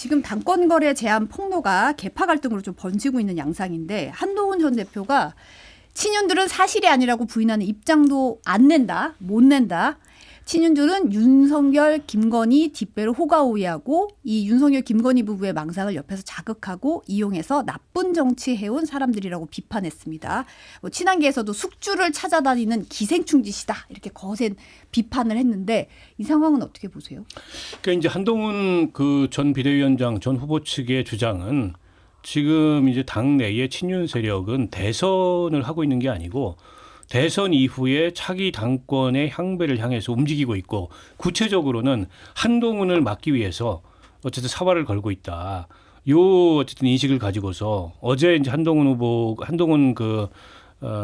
지금 당권 거래 제한 폭로가 계파 갈등으로 좀 번지고 있는 양상인데 한동훈 전 대표가 친윤들은 사실이 아니라고 부인하는 입장도 안 낸다, 못 낸다. 친윤들은 윤석열, 김건희 뒷배로 호가호위하고 이 윤석열, 김건희 부부의 망상을 옆에서 자극하고 이용해서 나쁜 정치해온 사람들이라고 비판했습니다. 뭐 친한계에서도 숙주를 찾아다니는 기생충 짓이다 이렇게 거센 비판을 했는데 이 상황은 어떻게 보세요? 그러니까 이제 한동훈 그 전 비대위원장 전 후보 측의 주장은 지금 이제 당내의 친윤 세력은 대선을 하고 있는 게 아니고 대선 이후에 차기 당권의 향배를 향해서 움직이고 있고 구체적으로는 한동훈을 막기 위해서 어쨌든 사활을 걸고 있다. 요 어쨌든 인식을 가지고서 어제 이제 한동훈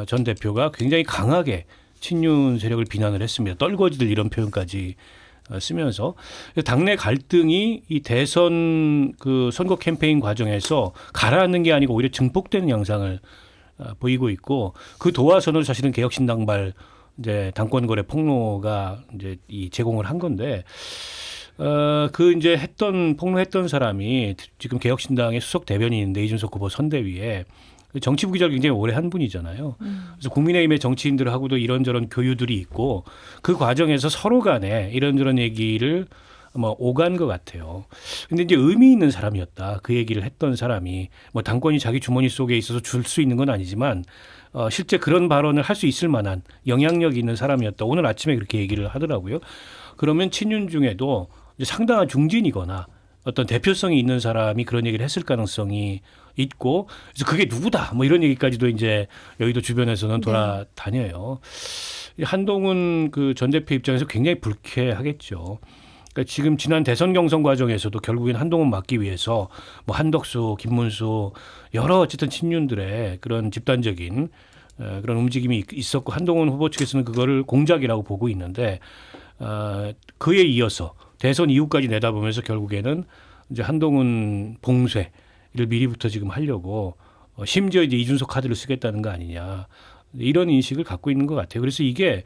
전 대표가 굉장히 강하게 친윤 세력을 비난을 했습니다. 떨거지들 이런 표현까지 쓰면서 당내 갈등이 이 대선 그 선거 캠페인 과정에서 가라앉는 게 아니고 오히려 증폭되는 양상을 보이고 있고 그 도화선을 사실은 개혁신당발 이제 당권 거래 폭로가 이제 이 제공을 한 건데 그 이제 폭로했던 사람이 지금 개혁신당의 수석 대변인인데 이준석 후보 선대위에 정치부 기자를 굉장히 오래 한 분이잖아요. 그래서 국민의힘의 정치인들하고도 이런저런 교류들이 있고 그 과정에서 서로 간에 이런저런 얘기를 오간 것 같아요. 근데 이제 의미 있는 사람이었다. 그 얘기를 했던 사람이 뭐 당권이 자기 주머니 속에 있어서 줄 수 있는 건 아니지만 실제 그런 발언을 할 수 있을 만한 영향력 있는 사람이었다. 오늘 아침에 그렇게 얘기를 하더라고요. 그러면 친윤 중에도 이제 상당한 중진이거나 어떤 대표성이 있는 사람이 그런 얘기를 했을 가능성이 있고 그래서 그게 누구다 뭐 이런 얘기까지도 이제 여의도 주변에서는 돌아다녀요. 한동훈 그 전 대표 입장에서 굉장히 불쾌하겠죠. 그러니까 지금 지난 대선 경선 과정에서도 결국엔 한동훈 막기 위해서 뭐 한덕수, 김문수 여러 어쨌든 친윤들의 그런 집단적인 그런 움직임이 있었고 한동훈 후보 측에서는 그거를 공작이라고 보고 있는데 그에 이어서 대선 이후까지 내다보면서 결국에는 이제 한동훈 봉쇄를 미리부터 지금 하려고 심지어 이제 이준석 카드를 쓰겠다는 거 아니냐 이런 인식을 갖고 있는 것 같아요. 그래서 이게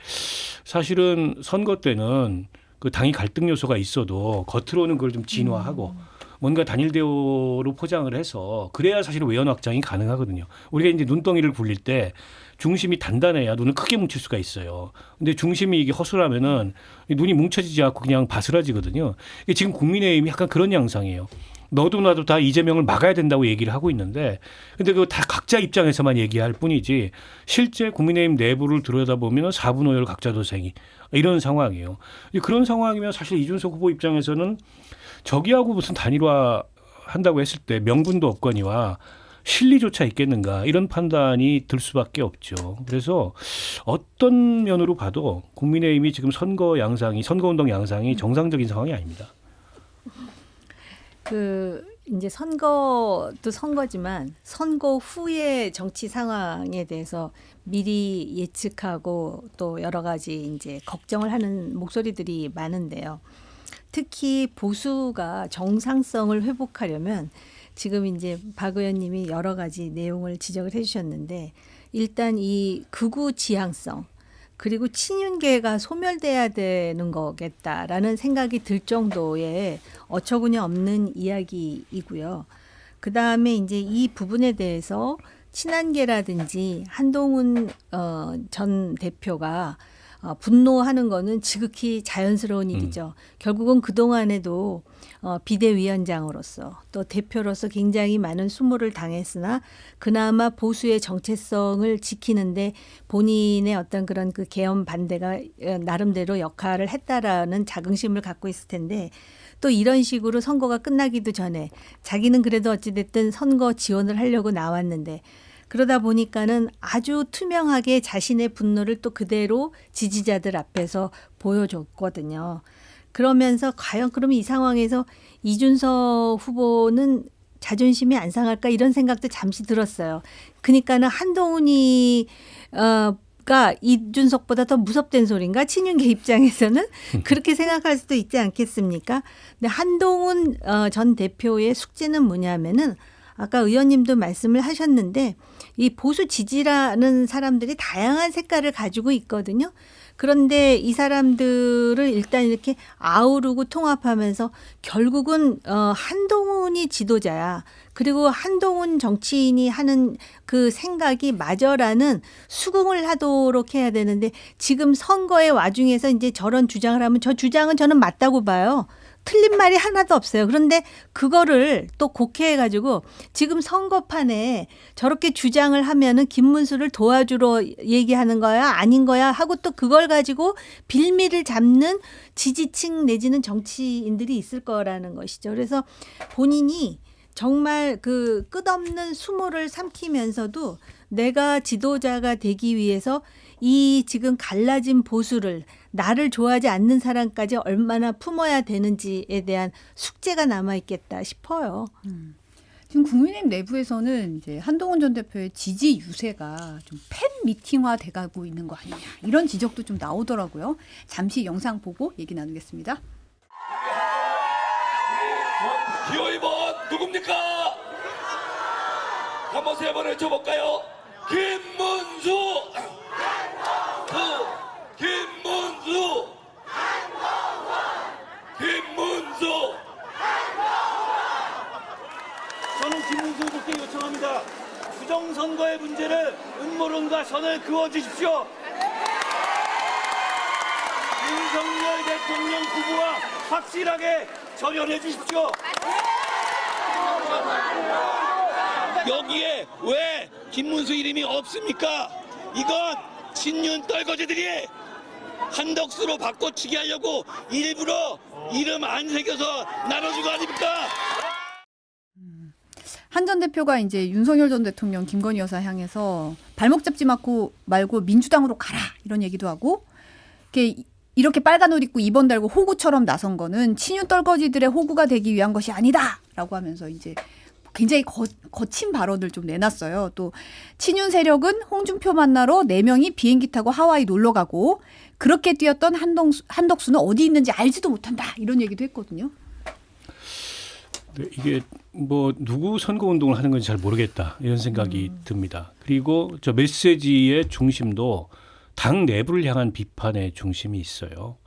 사실은 선거 때는 그 당이 갈등 요소가 있어도 겉으로는 그걸 좀 진화하고 뭔가 단일 대우로 포장을 해서 그래야 사실 외연 확장이 가능하거든요. 우리가 이제 눈덩이를 굴릴 때 중심이 단단해야 눈을 크게 뭉칠 수가 있어요. 근데 중심이 이게 허술하면은 눈이 뭉쳐지지 않고 그냥 바스라지거든요. 이게 지금 국민의힘이 약간 그런 양상이에요. 너도 나도 다 이재명을 막아야 된다고 얘기를 하고 있는데 근데 그거 다 각자 입장에서만 얘기할 뿐이지 실제 국민의힘 내부를 들여다보면 4분 5열 각자 도생이 이런 상황이에요. 그런 상황이면 사실 이준석 후보 입장에서는 저기하고 무슨 단일화 한다고 했을 때 명분도 없거니와 실리조차 있겠는가 이런 판단이 들 수밖에 없죠. 그래서 어떤 면으로 봐도 국민의힘이 지금 선거운동 양상이 정상적인 상황이 아닙니다. 이제 선거도 선거지만 선거 후의 정치 상황에 대해서 미리 예측하고 또 여러 가지 이제 걱정을 하는 목소리들이 많은데요. 특히 보수가 정상성을 회복하려면 지금 이제 박 의원님이 여러 가지 내용을 지적을 해주셨는데 일단 이 극우 지향성 그리고 친윤계가 소멸돼야 되는 거겠다라는 생각이 들 정도의 어처구니 없는 이야기이고요. 그 다음에 이제 이 부분에 대해서 친한계라든지 한동훈 전 대표가 분노하는 거는 지극히 자연스러운 일이죠. 결국은 그동안에도 비대위원장으로서 또 대표로서 굉장히 많은 수모를 당했으나 그나마 보수의 정체성을 지키는데 본인의 어떤 그런 그 계엄 반대가 나름대로 역할을 했다라는 자긍심을 갖고 있을 텐데 또 이런 식으로 선거가 끝나기도 전에 자기는 그래도 어찌됐든 선거 지원을 하려고 나왔는데 그러다 보니까는 아주 투명하게 자신의 분노를 또 그대로 지지자들 앞에서 보여줬거든요. 그러면서 과연 그러면 이 상황에서 이준석 후보는 자존심이 안 상할까 이런 생각도 잠시 들었어요. 그러니까는 한동훈이 가 이준석보다 더 무섭다는 소린가? 친윤계 입장에서는 그렇게 생각할 수도 있지 않겠습니까? 근데 한동훈 전 대표의 숙제는 뭐냐면은 아까 의원님도 말씀을 하셨는데 이 보수 지지라는 사람들이 다양한 색깔을 가지고 있거든요. 그런데 이 사람들을 일단 이렇게 아우르고 통합하면서 결국은 한동훈이 지도자야. 그리고 한동훈 정치인이 하는 그 생각이 맞아라는 수긍을 하도록 해야 되는데 지금 선거의 와중에서 이제 저런 주장을 하면 저 주장은 저는 맞다고 봐요. 틀린 말이 하나도 없어요. 그런데 그거를 또 곡해해가지고 지금 선거판에 저렇게 주장을 하면은 김문수를 도와주러 얘기하는 거야 아닌 거야 하고 또 그걸 가지고 빌미를 잡는 지지층 내지는 정치인들이 있을 거라는 것이죠. 그래서 본인이 정말 그 끝없는 수모를 삼키면서도 내가 지도자가 되기 위해서 이 지금 갈라진 보수를 나를 좋아하지 않는 사람까지 얼마나 품어야 되는지에 대한 숙제가 남아있겠다 싶어요. 지금 국민의힘 내부에서는 이제 한동훈 전 대표의 지지 유세가 좀 팬 미팅화 돼가고 있는 거 아니냐 이런 지적도 좀 나오더라고요. 잠시 영상 보고 얘기 나누겠습니다. 기호 2번 누굽니까? 한번 세 번 외쳐볼까요? 김문수! 김문수! 김문수! 저는 김문수 후보께 요청합니다. 부정선거의 문제를 음모론과 선을 그어주십시오. 윤석열 대통령 후보와 확실하게 절연해 주십시오. 여기에 왜 김문수 이름이 없습니까? 이건 친윤 떨거지들이 한덕수로 바꿔치기 하려고 일부러 이름 안 새겨서 나눠준 거 아닙니까? 한 전 대표가 이제 윤석열 전 대통령 김건희 여사 향해서 발목 잡지 말고 민주당으로 가라 이런 얘기도 하고 이렇게 빨간 옷 입고 2번 달고 호구처럼 나선 거는 친윤 떨거지들의 호구가 되기 위한 것이 아니다라고 하면서 이제 굉장히 거친 발언을 좀 내놨어요. 또 친윤 세력은 홍준표 만나러 4명이 비행기 타고 하와이 놀러 가고 그렇게 뛰었던 한덕수는 어디 있는지 알지도 못한다 이런 얘기도 했거든요. 네, 이게 뭐 누구 선거 운동을 하는 건지 잘 모르겠다 이런 생각이 듭니다. 그리고 저 메시지의 중심도 당 내부를 향한 비판의 중심이 있어요.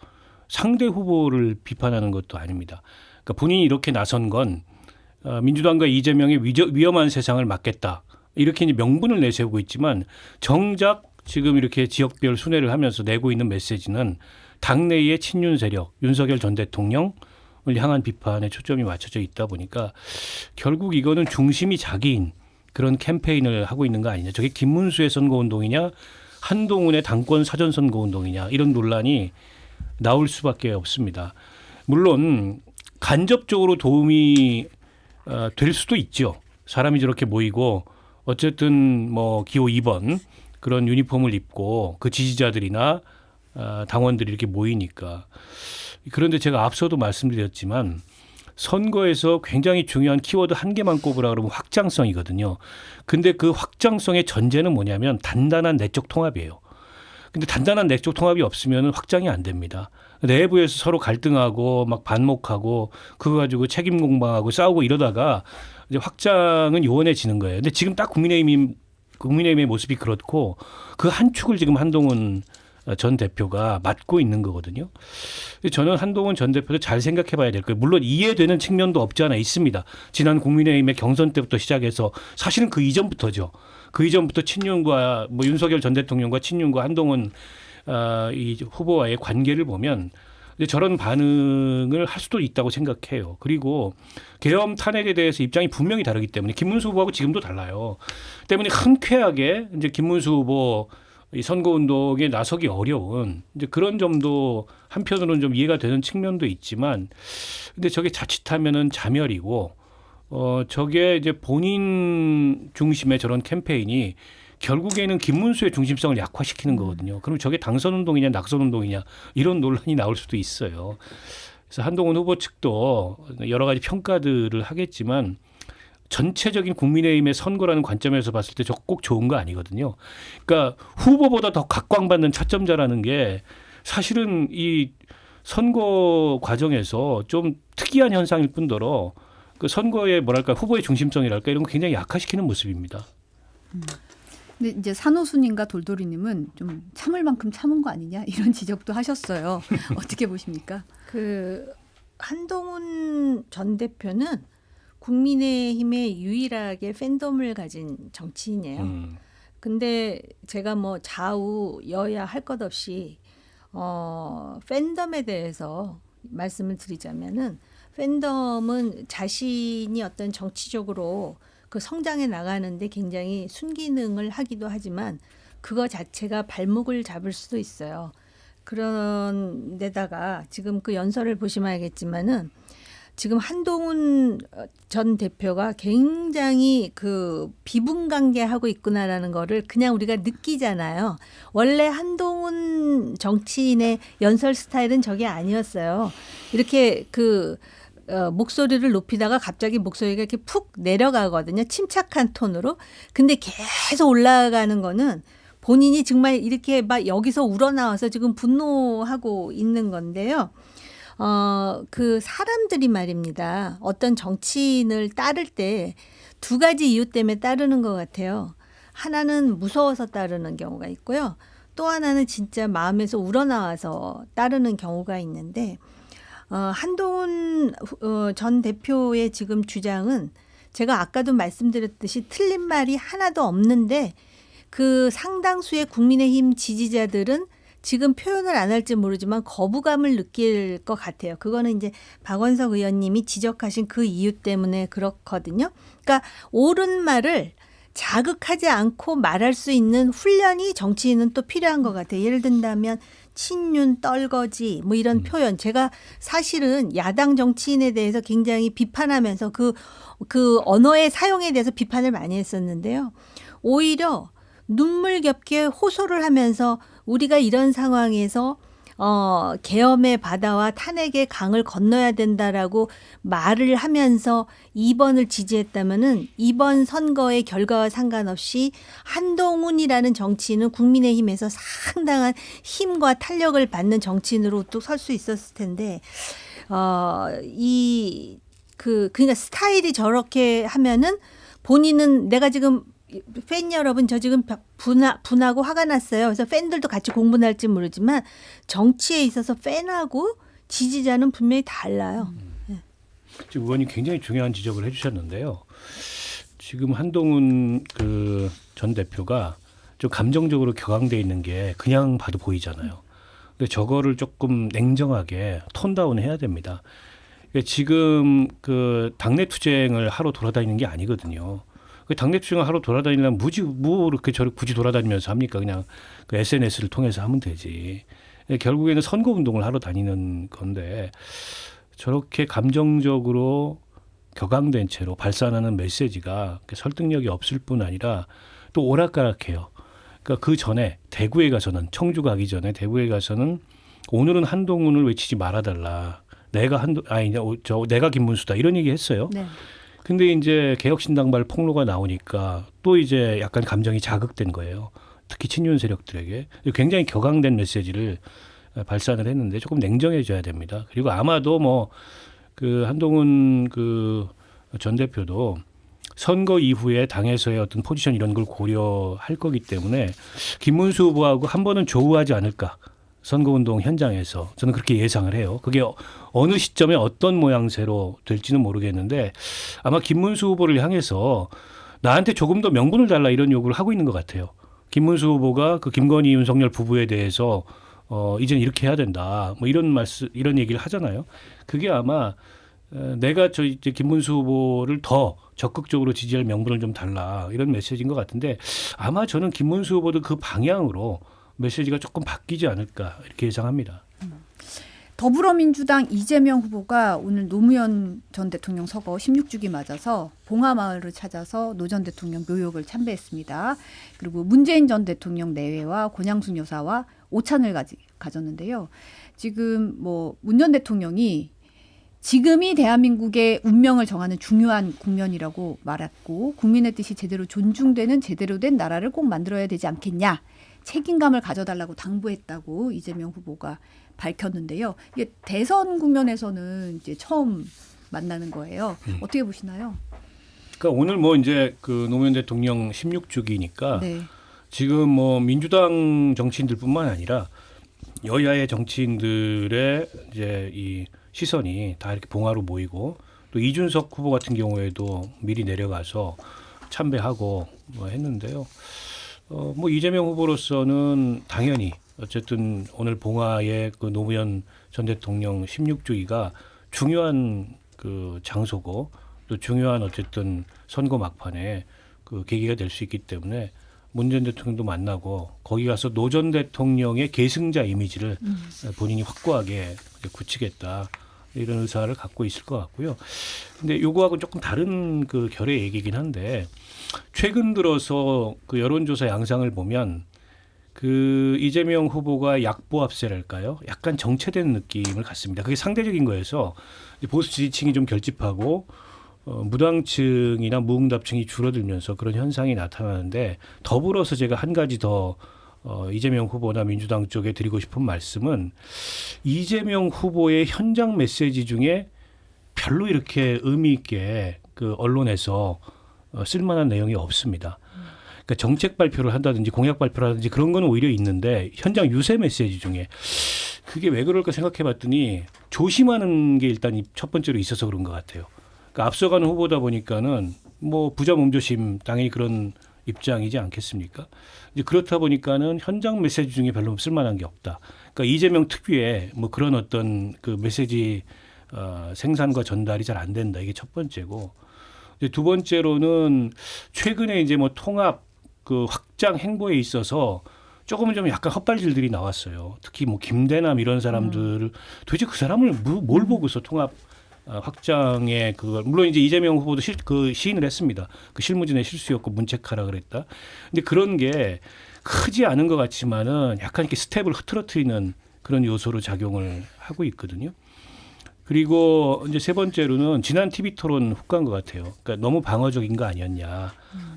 상대 후보를 비판하는 것도 아닙니다. 그러니까 본인이 이렇게 나선 건 민주당과 이재명의 위험한 세상을 막겠다 이렇게 이제 명분을 내세우고 있지만 정작 지금 이렇게 지역별 순회를 하면서 내고 있는 메시지는 당내의 친윤 세력 윤석열 전 대통령을 향한 비판에 초점이 맞춰져 있다 보니까 결국 이거는 중심이 자기인 그런 캠페인을 하고 있는 거 아니냐. 저게 김문수의 선거운동이냐 한동훈의 당권 사전 선거운동이냐 이런 논란이 나올 수밖에 없습니다. 물론 간접적으로 도움이 될 수도 있죠. 사람이 저렇게 모이고 어쨌든 뭐 기호 2번 그런 유니폼을 입고 그 지지자들이나 당원들이 이렇게 모이니까. 그런데 제가 앞서도 말씀드렸지만 선거에서 굉장히 중요한 키워드 한 개만 꼽으라 그러면 확장성이거든요. 근데 그 확장성의 전제는 뭐냐면 단단한 내적 통합이에요. 근데 단단한 내적 통합이 없으면 확장이 안 됩니다. 내부에서 서로 갈등하고 막 반목하고 그거 가지고 책임 공방하고 싸우고 이러다가 이제 확장은 요원해지는 거예요. 근데 지금 딱 국민의힘의 모습이 그렇고 그 한 축을 지금 한동훈 전 대표가 맡고 있는 거거든요. 저는 한동훈 전 대표도 잘 생각해 봐야 될 거예요. 물론 이해되는 측면도 없지 않아 있습니다. 지난 국민의힘의 경선 때부터 시작해서 사실은 그 이전부터죠. 그 이전부터 친윤과 뭐 윤석열 전 대통령과 친윤과 한동훈 이 후보와의 관계를 보면 저런 반응을 할 수도 있다고 생각해요. 그리고 계엄 탄핵에 대해서 입장이 분명히 다르기 때문에 김문수 후보하고 지금도 달라요. 때문에 흔쾌하게 이제 김문수 후보 이 선거운동에 나서기 어려운 이제 그런 점도 한편으로는 좀 이해가 되는 측면도 있지만 근데 저게 자칫하면은 자멸이고 저게 이제 본인 중심의 저런 캠페인이 결국에는 김문수의 중심성을 약화시키는 거거든요. 그럼 저게 당선운동이냐 낙선운동이냐 이런 논란이 나올 수도 있어요. 그래서 한동훈 후보 측도 여러 가지 평가들을 하겠지만 전체적인 국민의힘의 선거라는 관점에서 봤을 때 저거 꼭 좋은 거 아니거든요. 그러니까 후보보다 더 각광받는 차점자라는 게 사실은 이 선거 과정에서 좀 특이한 현상일 뿐더러 그 선거의 뭐랄까 후보의 중심성이랄까 이런 거 굉장히 약화시키는 모습입니다. 근데 이제 산호수님과 돌돌이님은 좀 참을 만큼 참은 거 아니냐 이런 지적도 하셨어요. 어떻게 보십니까? 그 한동훈 전 대표는 국민의힘의 유일하게 팬덤을 가진 정치인이에요. 근데 제가 뭐 좌우 여야 할 것 없이 팬덤에 대해서 말씀을 드리자면은 팬덤은 자신이 어떤 정치적으로 그 성장해 나가는데 굉장히 순기능을 하기도 하지만 그거 자체가 발목을 잡을 수도 있어요. 그런 데다가 지금 그 연설을 보시면 알겠지만은 지금 한동훈 전 대표가 굉장히 그 비분관계하고 있구나라는 거를 그냥 우리가 느끼잖아요. 원래 한동훈 정치인의 연설 스타일은 저게 아니었어요. 이렇게 목소리를 높이다가 갑자기 목소리가 이렇게 푹 내려가거든요. 침착한 톤으로. 근데 계속 올라가는 거는 본인이 정말 이렇게 막 여기서 우러나와서 지금 분노하고 있는 건데요. 그 사람들이 말입니다. 어떤 정치인을 따를 때 두 가지 이유 때문에 따르는 것 같아요. 하나는 무서워서 따르는 경우가 있고요. 또 하나는 진짜 마음에서 우러나와서 따르는 경우가 있는데 한동훈 전 대표의 지금 주장은 제가 아까도 말씀드렸듯이 틀린 말이 하나도 없는데 그 상당수의 국민의힘 지지자들은 지금 표현을 안 할지 모르지만 거부감을 느낄 것 같아요. 그거는 이제 박원석 의원님이 지적하신 그 이유 때문에 그렇거든요. 그러니까 옳은 말을 자극하지 않고 말할 수 있는 훈련이 정치인은 또 필요한 것 같아요. 예를 든다면 친윤, 떨거지 뭐 이런 표현. 제가 사실은 야당 정치인에 대해서 굉장히 비판하면서 그 언어의 사용에 대해서 비판을 많이 했었는데요. 오히려 눈물겹게 호소를 하면서 우리가 이런 상황에서 계엄의 바다와 탄핵의 강을 건너야 된다라고 말을 하면서 2번을 지지했다면은 이번 선거의 결과와 상관없이 한동훈이라는 정치인은 국민의힘에서 상당한 힘과 탄력을 받는 정치인으로 또 설 수 있었을 텐데 그러니까 스타일이 저렇게 하면은 본인은 내가 지금 팬 여러분 저 지금 분하고 화가 났어요. 그래서 팬들도 같이 공분할지 모르지만 정치에 있어서 팬하고 지지자는 분명히 달라요. 지금 의원님 굉장히 중요한 지적을 해주셨는데요. 지금 한동훈 그 전 대표가 좀 감정적으로 격앙돼 있는 게 그냥 봐도 보이잖아요. 근데 저거를 조금 냉정하게 톤다운 해야 됩니다. 지금 그 당내 투쟁을 하러 돌아다니는 게 아니거든요. 그 당내 투쟁을 하러 돌아다니려면 뭐 이렇게 저를 굳이 돌아다니면서 합니까? 그냥 그 SNS를 통해서 하면 되지. 결국에는 선거 운동을 하러 다니는 건데 저렇게 감정적으로 격앙된 채로 발산하는 메시지가 설득력이 없을 뿐 아니라 또 오락가락해요. 그러니까 그 전에 대구에 가서는 청주 가기 전에 대구에 가서는 오늘은 한동훈을 외치지 말아달라. 내가 김문수다 이런 얘기 했어요. 네. 근데 이제 개혁신당발 폭로가 나오니까 또 이제 약간 감정이 자극된 거예요. 특히 친윤 세력들에게 굉장히 격앙된 메시지를 발산을 했는데 조금 냉정해져야 됩니다. 그리고 아마도 뭐 그 한동훈 그 전 대표도 선거 이후에 당에서의 어떤 포지션 이런 걸 고려할 거기 때문에 김문수 후보하고 한 번은 조우하지 않을까. 선거운동 현장에서 저는 그렇게 예상을 해요. 그게 어느 시점에 어떤 모양새로 될지는 모르겠는데 아마 김문수 후보를 향해서 나한테 조금 더 명분을 달라 이런 요구를 하고 있는 것 같아요. 김문수 후보가 그 김건희 윤석열 부부에 대해서 이제는 이렇게 해야 된다. 뭐 이런 얘기를 하잖아요. 그게 아마 내가 이제 김문수 후보를 더 적극적으로 지지할 명분을 좀 달라 이런 메시지인 것 같은데 아마 저는 김문수 후보도 그 방향으로 메시지가 조금 바뀌지 않을까 이렇게 예상합니다. 더불어민주당 이재명 후보가 오늘 노무현 전 대통령 서거 16주기 맞아서 봉하마을을 찾아서 노 전 대통령 묘역을 참배했습니다. 그리고 문재인 전 대통령 내외와 권양순 여사와 오찬을 가졌는데요. 지금 뭐 문 전 대통령이 지금이 대한민국의 운명을 정하는 중요한 국면이라고 말했고 국민의 뜻이 제대로 존중되는 제대로 된 나라를 꼭 만들어야 되지 않겠냐. 책임감을 가져달라고 당부했다고 이재명 후보가 밝혔는데요. 이게 대선 국면에서는 이제 처음 만나는 거예요. 어떻게 보시나요? 그러니까 오늘 뭐 이제 그 노무현 대통령 16주기니까 네. 지금 뭐 민주당 정치인들뿐만 아니라 여야의 정치인들의 이제 이 시선이 다 이렇게 봉화로 모이고 또 이준석 후보 같은 경우에도 미리 내려가서 참배하고 뭐 했는데요. 뭐 이재명 후보로서는 당연히 어쨌든 오늘 봉화의 그 노무현 전 대통령 16주기가 중요한 그 장소고 또 중요한 어쨌든 선거 막판에 그 계기가 될 수 있기 때문에 문 전 대통령도 만나고 거기 가서 노 전 대통령의 계승자 이미지를 본인이 확고하게 굳히겠다 이런 의사를 갖고 있을 것 같고요. 근데 요거하고 조금 다른 그 결의 얘기긴 한데 최근 들어서 그 여론조사 양상을 보면 그 이재명 후보가 약보합세랄까요? 약간 정체된 느낌을 갖습니다. 그게 상대적인 거여서 보수 지지층이 좀 결집하고 무당층이나 무응답층이 줄어들면서 그런 현상이 나타나는데 더불어서 제가 한 가지 더 이재명 후보나 민주당 쪽에 드리고 싶은 말씀은 이재명 후보의 현장 메시지 중에 별로 이렇게 의미 있게 그 언론에서 쓸만한 내용이 없습니다. 그러니까 정책 발표를 한다든지 공약 발표를 하든지 그런 거는 오히려 있는데 현장 유세 메시지 중에 그게 왜 그럴까 생각해 봤더니 조심하는 게 일단 첫 번째로 있어서 그런 것 같아요. 그러니까 앞서가는 후보다 보니까는 뭐 부자 몸조심 당연히 그런 입장이지 않겠습니까? 이제 그렇다 보니까는 현장 메시지 중에 별로 쓸만한 게 없다. 그러니까 이재명 특유의 뭐 그런 어떤 그 메시지 생산과 전달이 잘 안 된다. 이게 첫 번째고. 이제 두 번째로는 최근에 이제 뭐 통합 그 확장 행보에 있어서 조금은 좀 약간 헛발질들이 나왔어요. 특히 뭐 김대남 이런 사람들 도대체 그 사람을 뭘 보고서 통합 확장에 그걸 물론 이제 이재명 후보도 그 시인을 했습니다. 그 실무진의 실수였고 문책하라 그랬다. 근데 그런 게 크지 않은 것 같지만은 약간 이렇게 스텝을 흐트러뜨리는 그런 요소로 작용을 하고 있거든요. 그리고 이제 세 번째로는 지난 TV 토론 훅간 것 같아요. 그러니까 너무 방어적인 거 아니었냐.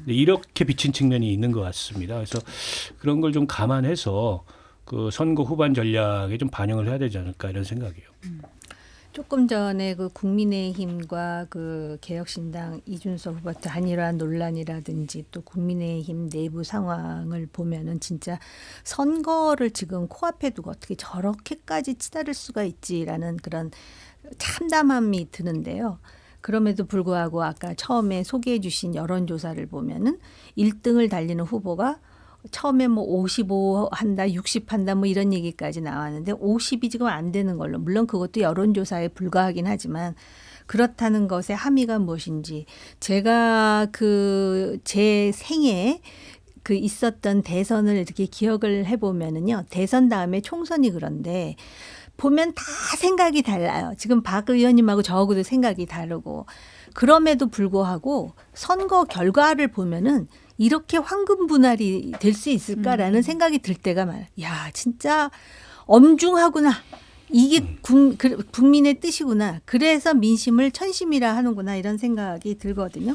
이렇게 비친 측면이 있는 것 같습니다. 그래서 그런 걸 좀 감안해서 그 선거 후반 전략에 좀 반영을 해야 되지 않을까 이런 생각이에요. 조금 전에 그 국민의힘과 그 개혁신당 이준석 후보 단일화 논란이라든지 또 국민의힘 내부 상황을 보면은 진짜 선거를 지금 코앞에 두고 어떻게 저렇게까지 치달을 수가 있지라는 그런 참담함이 드는데요. 그럼에도 불구하고 아까 처음에 소개해 주신 여론조사를 보면은 1등을 달리는 후보가 처음에 뭐 55 한다, 60 한다 뭐 이런 얘기까지 나왔는데 50이 지금 안 되는 걸로. 물론 그것도 여론조사에 불과하긴 하지만 그렇다는 것의 함의가 무엇인지 제가 그 제 생에 그 있었던 대선을 이렇게 기억을 해보면은요. 대선 다음에 총선이 그런데 보면 다 생각이 달라요. 지금 박 의원님하고 저하고도 생각이 다르고 그럼에도 불구하고 선거 결과를 보면은 이렇게 황금 분할이 될 수 있을까라는 생각이 들 때가 많아요. 야, 진짜 엄중하구나. 이게 국민의 뜻이구나. 그래서 민심을 천심이라 하는구나 이런 생각이 들거든요.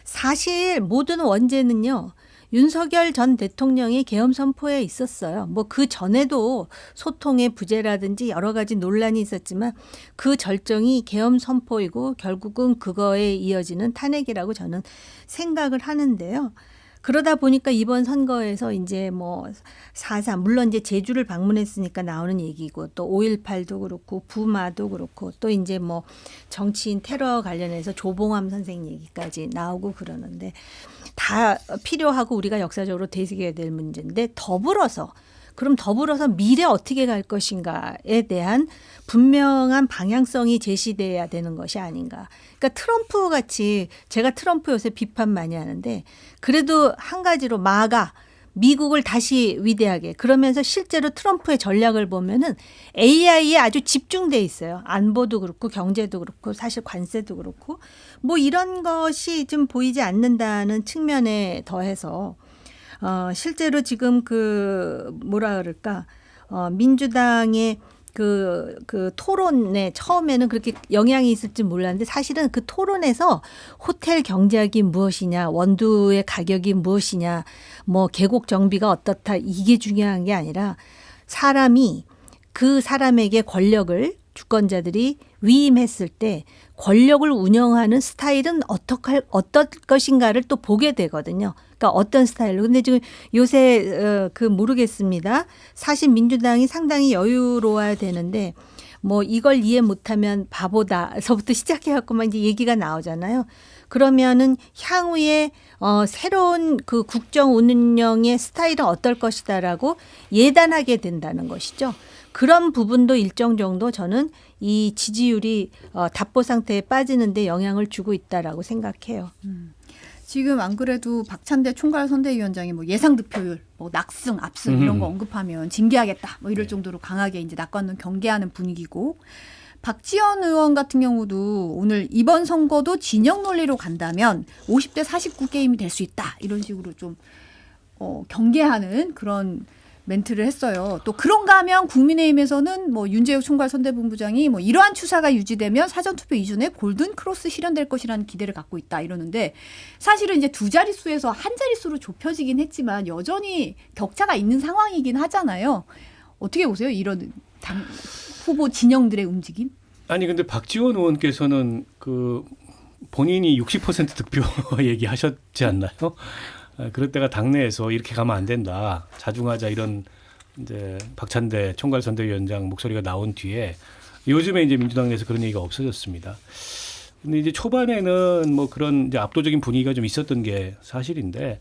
사실 모든 원죄는요. 윤석열 전 대통령이 계엄 선포에 있었어요. 뭐 그 전에도 소통의 부재라든지 여러 가지 논란이 있었지만 그 절정이 계엄 선포이고 결국은 그거에 이어지는 탄핵이라고 저는 생각을 하는데요. 그러다 보니까 이번 선거에서 이제 뭐 4.3 물론 이제 제주를 방문했으니까 나오는 얘기고 또 5.18도 그렇고 부마도 그렇고 또 이제 뭐 정치인 테러 관련해서 조봉암 선생 얘기까지 나오고 그러는데 다 필요하고 우리가 역사적으로 되새겨야 될 문제인데 더불어서 미래 어떻게 갈 것인가에 대한 분명한 방향성이 제시돼야 되는 것이 아닌가. 그러니까 트럼프 같이 제가 트럼프 요새 비판 많이 하는데 그래도 한 가지로 미국을 다시 위대하게 그러면서 실제로 트럼프의 전략을 보면은 AI에 아주 집중돼 있어요. 안보도 그렇고 경제도 그렇고 사실 관세도 그렇고 뭐 이런 것이 좀 보이지 않는다는 측면에 더해서 실제로 지금 민주당의 그 토론에 처음에는 그렇게 영향이 있을지 몰랐는데 사실은 그 토론에서 호텔 경제학이 무엇이냐, 원두의 가격이 무엇이냐, 뭐 계곡 정비가 어떻다 이게 중요한 게 아니라 사람이 그 사람에게 권력을 주권자들이 위임했을 때 권력을 운영하는 스타일은 어떨 것인가를 또 보게 되거든요. 그러니까 어떤 스타일로. 근데 지금 요새 모르겠습니다. 사실 민주당이 상당히 여유로워야 되는데 뭐 이걸 이해 못하면 바보다서부터 시작해갖고만 이제 얘기가 나오잖아요. 그러면은 향후에 새로운 그 국정 운영의 스타일은 어떨 것이다라고 예단하게 된다는 것이죠. 그런 부분도 일정 정도 저는 이 지지율이 답보 상태에 빠지는데 영향을 주고 있다라고 생각해요. 지금 안 그래도 박찬대 총괄 선대위원장이 뭐 예상 득표율, 뭐 낙승, 압승 이런 거 언급하면 징계하겠다, 뭐 이럴 정도로 강하게 이제 낙관론 경계하는 분위기고, 박지원 의원 같은 경우도 오늘 이번 선거도 진영 논리로 간다면 50대 49 게임이 될 수 있다, 이런 식으로 좀 경계하는 그런 멘트를 했어요. 또 그런가 하면 국민의힘에서는 뭐 윤재욱 총괄 선대본부장이 뭐 이러한 추세가 유지되면 사전투표 이전에 골든 크로스 실현될 것이라는 기대를 갖고 있다, 이러는데, 사실은 이제 두 자릿수에서 한 자릿수로 좁혀지긴 했지만 여전히 격차가 있는 상황이긴 하잖아요. 어떻게 보세요? 이런 당 후보 진영들의 움직임? 아니 근데 박지원 의원께서는 그 본인이 60% 득표 얘기하셨지 않나요? 그럴 때가 당내에서 이렇게 가면 안 된다, 자중하자, 이런 이제 박찬대 총괄 선대위원장 목소리가 나온 뒤에 요즘에 이제 민주당 내에서 그런 얘기가 없어졌습니다. 근데 이제 초반에는 뭐 그런 이제 압도적인 분위기가 좀 있었던 게 사실인데,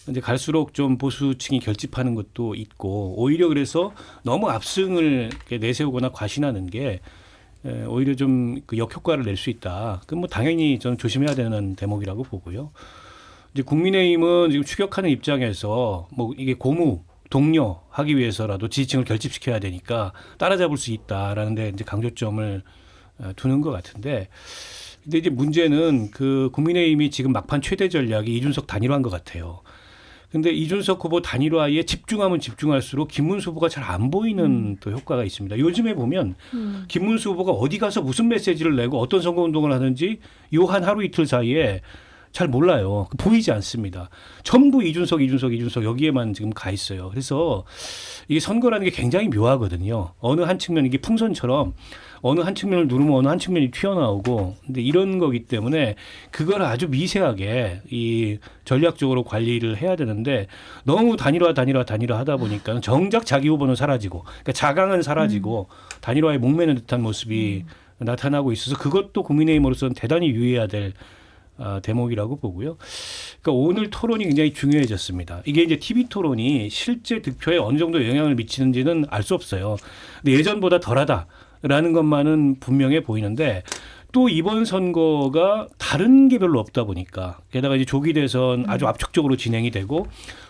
이제 갈수록 좀 보수층이 결집하는 것도 있고, 오히려 그래서 너무 압승을 이렇게 내세우거나 과신하는 게 오히려 좀 그 역효과를 낼 수 있다. 그럼 뭐 당연히 저는 조심해야 되는 대목이라고 보고요. 이제 국민의힘은 지금 추격하는 입장에서 뭐 이게 고무 독려하기 위해서라도 지지층을 결집시켜야 되니까 따라잡을 수 있다라는데 이제 강조점을 두는 것 같은데, 근데 이제 문제는 그 국민의힘이 지금 막판 최대 전략이 이준석 단일화인 것 같아요. 근데 이준석 후보 단일화에 집중하면 집중할수록 김문수 후보가 잘 안 보이는 또 효과가 있습니다. 요즘에 보면 김문수 후보가 어디 가서 무슨 메시지를 내고 어떤 선거운동을 하는지 요 한 하루 이틀 사이에 잘 몰라요. 보이지 않습니다. 전부 이준석 여기에만 지금 가 있어요. 그래서 이게 선거라는 게 굉장히 묘하거든요. 어느 한 측면, 이게 풍선처럼 어느 한 측면을 누르면 어느 한 측면이 튀어나오고, 근데 이런 거기 때문에 그걸 아주 미세하게 이 전략적으로 관리를 해야 되는데, 너무 단일화 하다 보니까 정작 자기 후보는 사라지고, 그러니까 자강은 사라지고 단일화에 목매는 듯한 모습이 나타나고 있어서 그것도 국민의힘으로서는 대단히 유의해야 될 대목이라고 보고요. 그러니까 오늘 토론이 굉장히 중요해졌습니다. 이게 이제 TV 토론이 실제 득표에 어느 정도 영향을 미치는지는 알 수 없어요. 근데 예전보다 덜하다라는 것만은 분명해 보이는데, 또 이번 선거가 다른 게 별로 없다 보니까, 게다가 이제 조기 대선 아주 압축적으로 진행이 되고,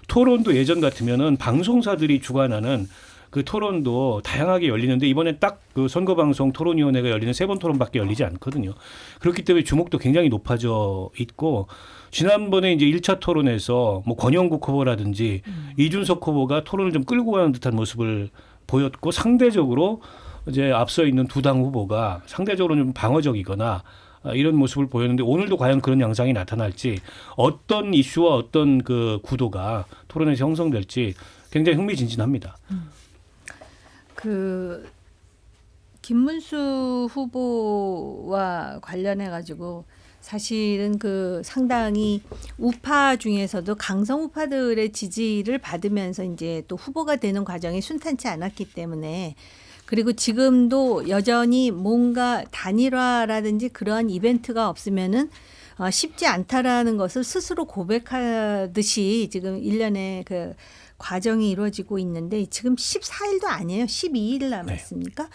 토론도 예전 같으면은 방송사들이 주관하는 그 토론도 다양하게 열리는데, 이번에 딱 그 선거방송 토론위원회가 열리는 3번 토론밖에 열리지 않거든요. 그렇기 때문에 주목도 굉장히 높아져 있고, 지난번에 이제 1차 토론에서 뭐 권영국 후보라든지 이준석 후보가 토론을 좀 끌고 가는 듯한 모습을 보였고, 상대적으로 이제 앞서 있는 두 당 후보가 상대적으로 좀 방어적이거나 이런 모습을 보였는데, 오늘도 과연 그런 양상이 나타날지, 어떤 이슈와 어떤 그 구도가 토론에서 형성될지 굉장히 흥미진진합니다. 그 김문수 후보와 관련해 가지고 사실은 그 상당히 우파 중에서도 강성 우파들의 지지를 받으면서 이제 또 후보가 되는 과정이 순탄치 않았기 때문에, 그리고 지금도 여전히 뭔가 단일화라든지 그러한 이벤트가 없으면은 쉽지 않다라는 것을 스스로 고백하듯이 지금 일련의 그 과정이 이루어지고 있는데, 지금 14일도 아니에요. 12일 남았습니까? 네.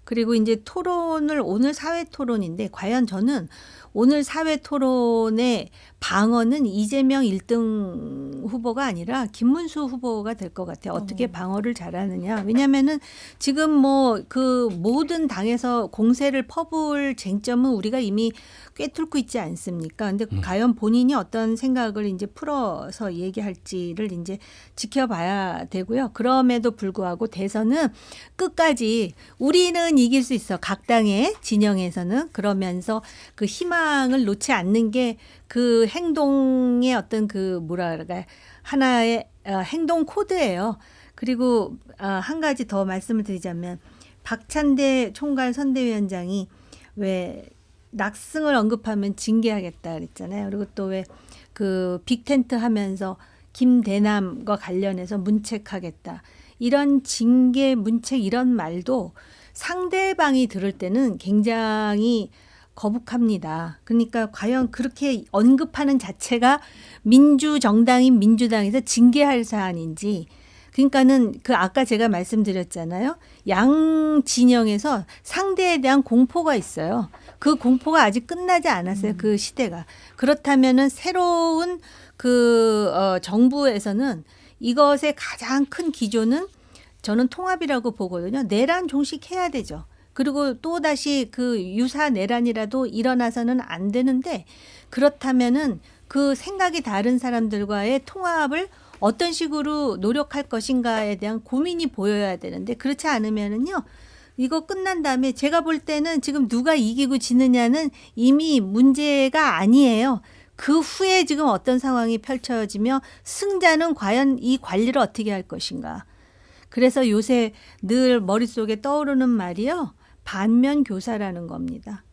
그리고 이제 토론을, 오늘 사회 토론인데, 과연 저는 오늘 사회 토론의 방어는 이재명 1등 후보가 아니라 김문수 후보가 될 것 같아요. 어떻게 방어를 잘하느냐. 왜냐면은 지금 뭐 그 모든 당에서 공세를 퍼부을 쟁점은 우리가 이미 꿰뚫고 있지 않습니까? 근데 과연 본인이 어떤 생각을 이제 풀어서 얘기할지를 이제 지켜봐야 되고요. 그럼에도 불구하고 대선은 끝까지 우리는 이길 수 있어. 각 당의 진영에서는. 그러면서 그 희망을 놓지 않는 게 그 행동의 어떤 그 뭐라 그럴까요? 하나의 행동 코드예요. 그리고 한 가지 더 말씀을 드리자면, 박찬대 총괄 선대위원장이 왜 낙승을 언급하면 징계하겠다 그랬잖아요. 그리고 또 왜 그 빅텐트 하면서 김대남과 관련해서 문책하겠다. 이런 징계, 문책 이런 말도 상대방이 들을 때는 굉장히 거북합니다. 그러니까 과연 그렇게 언급하는 자체가 민주정당인 민주당에서 징계할 사안인지, 그러니까는 그 아까 제가 말씀드렸잖아요. 양 진영에서 상대에 대한 공포가 있어요. 그 공포가 아직 끝나지 않았어요. 그 시대가. 그렇다면은 새로운 정부에서는 이것의 가장 큰 기조는 저는 통합이라고 보거든요. 내란 종식해야 되죠. 그리고 또 다시 그 유사 내란이라도 일어나서는 안 되는데, 그렇다면은 그 생각이 다른 사람들과의 통합을 어떤 식으로 노력할 것인가에 대한 고민이 보여야 되는데, 그렇지 않으면은요, 이거 끝난 다음에 제가 볼 때는 지금 누가 이기고 지느냐는 이미 문제가 아니에요. 그 후에 지금 어떤 상황이 펼쳐지며 승자는 과연 이 관리를 어떻게 할 것인가. 그래서 요새 늘 머릿속에 떠오르는 말이요. 반면 교사라는 겁니다.